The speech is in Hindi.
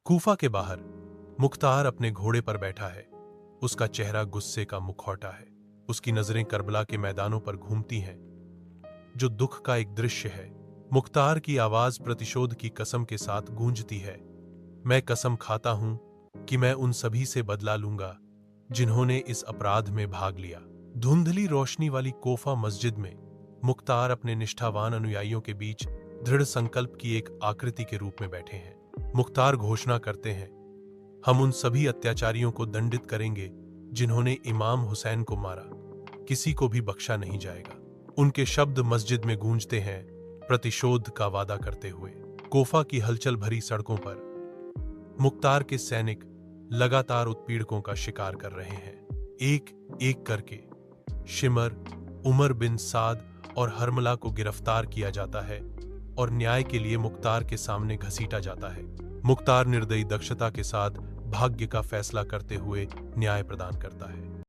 कूफा के बाहर मुख्तार अपने घोड़े पर बैठा है। उसका चेहरा गुस्से का मुखौटा है। उसकी नजरें करबला के मैदानों पर घूमती हैं, जो दुख का एक दृश्य है। मुख्तार की आवाज प्रतिशोध की कसम के साथ गूंजती है। मैं कसम खाता हूं कि मैं उन सभी से बदला लूंगा जिन्होंने इस अपराध में भाग लिया। धुंधली रोशनी वाली कोफा मस्जिद में मुख्तार अपने निष्ठावान अनुयायियों के बीच दृढ़ संकल्प की एक आकृति के रूप में बैठे हैं। मुख्तार घोषणा करते हैं, हम उन सभी अत्याचारियों को दंडित करेंगे जिन्होंने इमाम हुसैन को मारा। किसी को भी बख्शा नहीं जाएगा। उनके शब्द मस्जिद में गूंजते हैं, प्रतिशोध का वादा करते हुए। कोफा की हलचल भरी सड़कों पर मुख्तार के सैनिक लगातार उत्पीड़कों का शिकार कर रहे हैं। एक एक करके शिमर, उमर बिन साद और हरमला को गिरफ्तार किया जाता है और न्याय के लिए मुख्तार के सामने घसीटा जाता है। मुख्तार निर्दयी दक्षता के साथ भाग्य का फैसला करते हुए न्याय प्रदान करता है।